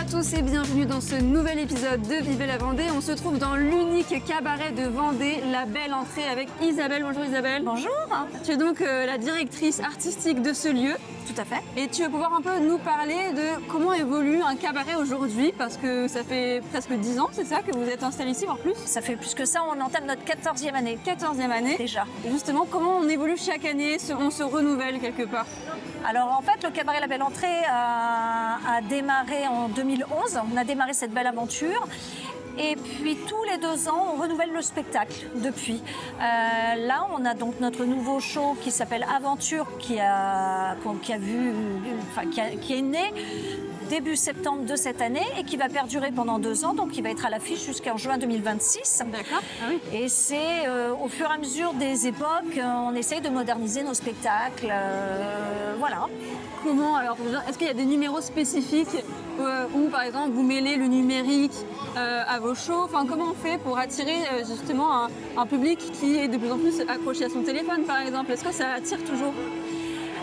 tous et bienvenue dans ce nouvel épisode de Vivez la Vendée. On se trouve dans l'unique cabaret de Vendée, La Belle Entrée, avec Isabelle. Bonjour Isabelle. Bonjour. Tu es donc la directrice artistique de ce lieu. Tout à fait. Et tu vas pouvoir un peu nous parler de comment évolue un cabaret aujourd'hui, parce que ça fait presque 10 ans, c'est ça, que vous êtes installé ici en plus? Ça fait plus que ça, on entame notre 14e année. 14e année. Déjà. Et justement, comment on évolue chaque année, on se renouvelle quelque part? Alors en fait, le cabaret La Belle Entrée a démarré en 2011. On a démarré cette belle aventure. Et puis tous les 2 ans, on renouvelle le spectacle depuis. Là, on a donc notre nouveau show qui s'appelle Aventure, qui est né début septembre de cette année et qui va perdurer pendant 2 ans, donc il va être à l'affiche jusqu'en juin 2026. D'accord. Ah oui. Et c'est au fur et à mesure des époques, on essaye de moderniser nos spectacles. Voilà. Comment alors, est-ce qu'il y a des numéros spécifiques où par exemple vous mêlez le numérique à vos shows? Enfin, comment on fait pour attirer justement un public qui est de plus en plus accroché à son téléphone par exemple? Est-ce que ça attire toujours?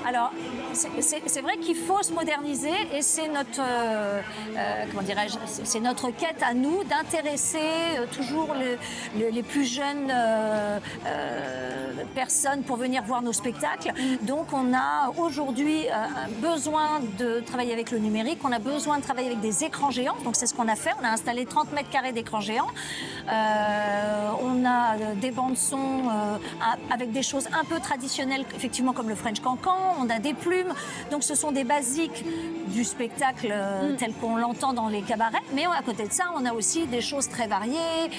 Alors, c'est vrai qu'il faut se moderniser et c'est notre, c'est notre quête à nous d'intéresser toujours les plus jeunes personnes pour venir voir nos spectacles. Donc, on a aujourd'hui besoin de travailler avec le numérique, on a besoin de travailler avec des écrans géants. Donc, c'est ce qu'on a fait. On a installé 30 mètres carrés d'écrans géants. On a des bandes son avec des choses un peu traditionnelles, effectivement, comme le French Cancan. On a des plumes. Donc ce sont des basiques du spectacle tel qu'on l'entend dans les cabarets. Mais à côté de ça, on a aussi des choses très variées,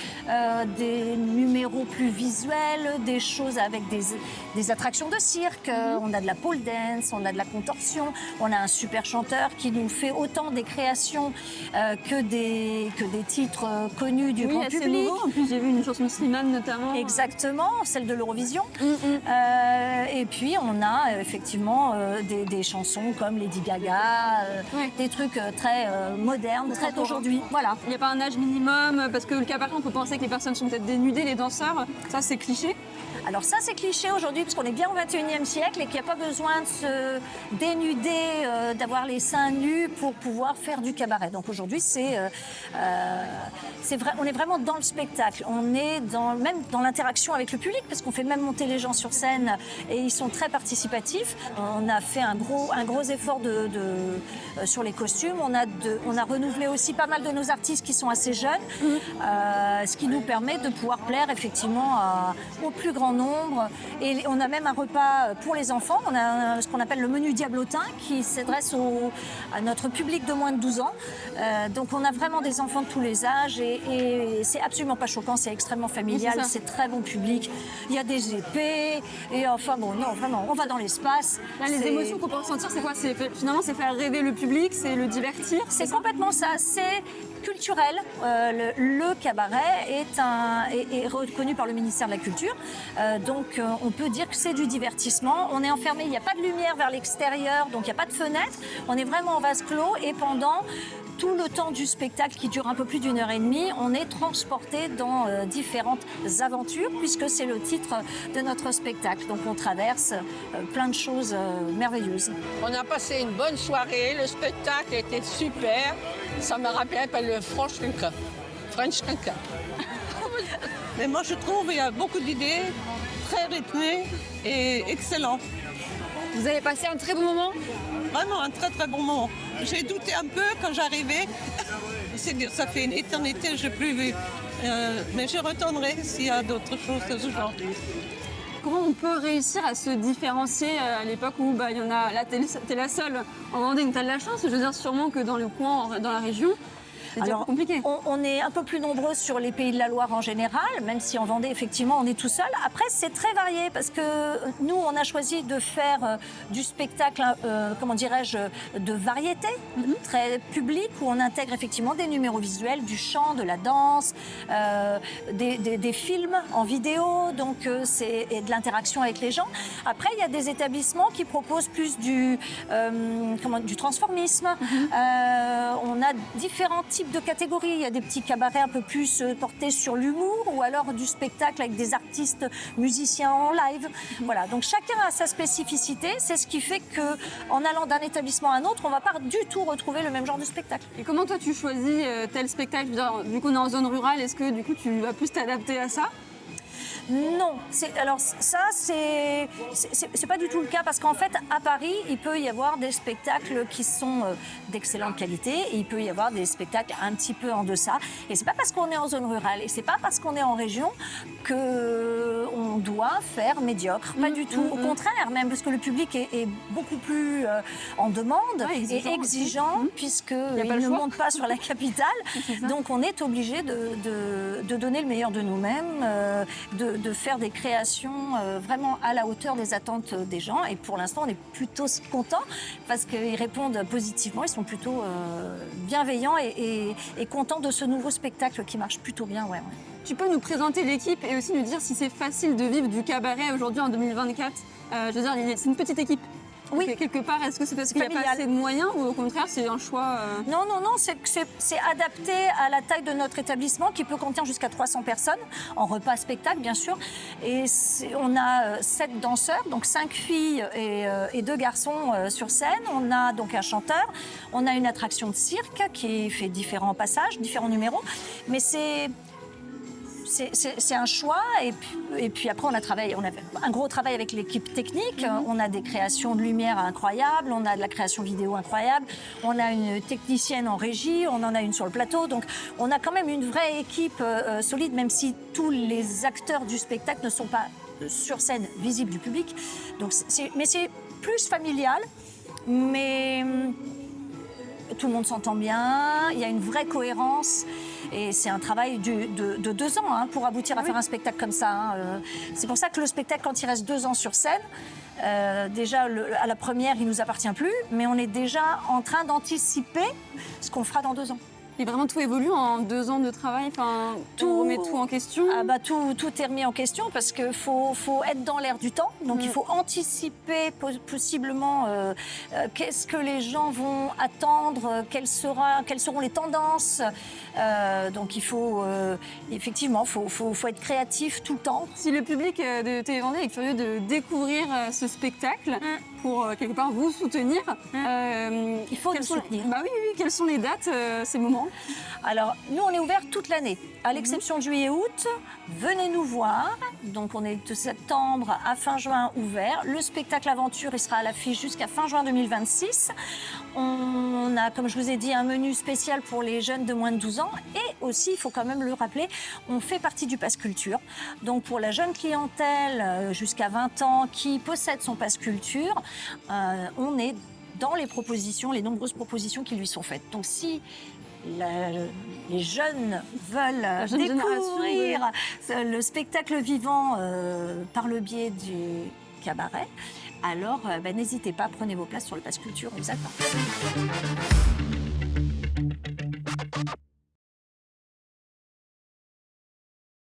des numéros plus visuels, des choses avec des attractions de cirque. On a de la pole dance, on a de la contorsion. On a un super chanteur qui nous fait autant des créations que des titres connus du grand public. Nouveau. En plus, j'ai vu une chanson Slimane notamment. Exactement, celle de l'Eurovision. Et puis, on a effectivement des chansons comme Lady Gaga, des trucs très modernes, très d'aujourd'hui. Voilà. Il n'y a pas un âge minimum, parce que le cabaret, on peut penser que les personnes sont peut-être dénudées, les danseurs. Ça, c'est cliché. Alors ça, c'est cliché aujourd'hui, parce qu'on est bien au XXIe siècle et qu'il n'y a pas besoin de se dénuder, d'avoir les seins nus pour pouvoir faire du cabaret. Donc aujourd'hui, c'est vrai, on est vraiment dans le spectacle. On est même dans l'interaction avec le public, parce qu'on fait même monter les gens sur scène et ils sont très participatifs. On a fait un gros effort sur les costumes. On a renouvelé aussi pas mal de nos artistes qui sont assez jeunes, ce qui nous permet de pouvoir plaire effectivement au plus grand nombre. Et on a même un repas pour les enfants. On a ce qu'on appelle le menu diablotin qui s'adresse à notre public de moins de 12 ans. Donc on a vraiment des enfants de tous les âges et c'est absolument pas choquant, c'est extrêmement familial, c'est très bon public. Il y a des épées et enfin bon, non, vraiment, on va dans l'espace. Là, les émotions qu'on peut ressentir, c'est quoi? Finalement, c'est faire rêver le public, c'est le divertir. C'est complètement ça, c'est culturel. Le cabaret est reconnu par le ministère de la Culture. Donc on peut dire que c'est du divertissement. On est enfermé, il n'y a pas de lumière vers l'extérieur, donc il n'y a pas de fenêtre. On est vraiment en vase clos et pendant tout le temps du spectacle qui dure un peu plus d'1 heure et demie, on est transporté dans différentes aventures puisque c'est le titre de notre spectacle. Donc on traverse plein de choses merveilleuses. On a passé une bonne soirée, le spectacle était super. Ça me rappelle un peu le French Cancan. Mais moi je trouve qu'il y a beaucoup d'idées, très rythmées et excellent. Vous avez passé un très bon moment? Vraiment un très très bon moment. J'ai douté un peu quand j'arrivais. Ça fait une éternité que je n'ai plus vu. Mais je retournerai s'il y a d'autres choses de ce genre. Comment on peut réussir à se différencier à l'époque où il y en a, là t'es la seule en Vendée, donc t'as de la chance, je veux dire sûrement que dans le coin, dans la région, c'est déjà plus compliqué. On est un peu plus nombreux sur les Pays de la Loire en général, même si en Vendée, effectivement, on est tout seul. Après, c'est très varié parce que nous, on a choisi de faire du spectacle, de variété, très public, où on intègre effectivement des numéros visuels, du chant, de la danse, des films en vidéo, donc et de l'interaction avec les gens. Après, il y a des établissements qui proposent plus du transformisme. On a différents types types de catégories. Il y a des petits cabarets un peu plus portés sur l'humour ou alors du spectacle avec des artistes musiciens en live. Voilà, donc chacun a sa spécificité. C'est ce qui fait qu'en allant d'un établissement à un autre, on ne va pas du tout retrouver le même genre de spectacle. Et comment toi tu choisis tel spectacle? Je veux dire, vu qu'on est en zone rurale, est-ce que du coup tu vas plus t'adapter à ça? Non, alors ça c'est pas du tout le cas parce qu'en fait à Paris il peut y avoir des spectacles qui sont d'excellente qualité et il peut y avoir des spectacles un petit peu en deçà et c'est pas parce qu'on est en zone rurale et c'est pas parce qu'on est en région que on doit faire médiocre, pas du tout, au contraire même parce que le public est beaucoup plus en demande et exigeant puisqu'il ne monte pas sur la capitale donc on est obligé de donner le meilleur de nous-mêmes, de faire des créations vraiment à la hauteur des attentes des gens. Et pour l'instant, on est plutôt contents parce qu'ils répondent positivement. Ils sont plutôt bienveillants et contents de ce nouveau spectacle qui marche plutôt bien. Ouais. Tu peux nous présenter l'équipe et aussi nous dire si c'est facile de vivre du cabaret aujourd'hui en 2024 Je veux dire, c'est une petite équipe. Oui. Quelque part, est-ce que c'est parce qu'il n'y a pas assez de moyens ou au contraire, c'est un choix Non, c'est adapté à la taille de notre établissement qui peut contenir jusqu'à 300 personnes, en repas spectacle bien sûr. Et on a 7 danseurs, donc 5 filles et 2 garçons sur scène. On a donc un chanteur, on a une attraction de cirque qui fait différents passages, différents numéros. Mais c'est un choix et puis après on a un gros travail avec l'équipe technique, on a des créations de lumière incroyables, on a de la création vidéo incroyable, on a une technicienne en régie, on en a une sur le plateau, donc on a quand même une vraie équipe solide même si tous les acteurs du spectacle ne sont pas sur scène visibles du public, donc mais c'est plus familial, mais tout le monde s'entend bien, il y a une vraie cohérence. Et c'est un travail de 2 ans pour aboutir à faire un spectacle comme ça. C'est pour ça que le spectacle, quand il reste 2 ans sur scène, déjà à la première, il ne nous appartient plus, mais on est déjà en train d'anticiper ce qu'on fera dans 2 ans. Et vraiment tout évolue en 2 ans de travail, on remet tout en question. Tout est remis en question parce qu'il faut être dans l'air du temps, donc il faut anticiper possiblement qu'est-ce que les gens vont attendre, quelles seront les tendances. Donc il faut effectivement faut être créatif tout le temps. Si le public de Télé Vendée est curieux de découvrir ce spectacle pour quelque part vous soutenir, il faut nous soutenir. Oui, quelles sont les dates, ces moments? Alors, nous, on est ouvert toute l'année, à l'exception de juillet-août. Venez nous voir. Donc, on est de septembre à fin juin ouvert. Le spectacle Aventure, il sera à l'affiche jusqu'à fin juin 2026. On a, comme je vous ai dit, un menu spécial pour les jeunes de moins de 12 ans. Et aussi, il faut quand même le rappeler, on fait partie du Pass Culture. Donc, pour la jeune clientèle jusqu'à 20 ans qui possède son Pass Culture, on est dans les nombreuses propositions qui lui sont faites. Donc, si les jeunes veulent découvrir le spectacle vivant par le biais du cabaret, alors n'hésitez pas, prenez vos places sur le Pass Culture, on vous attend.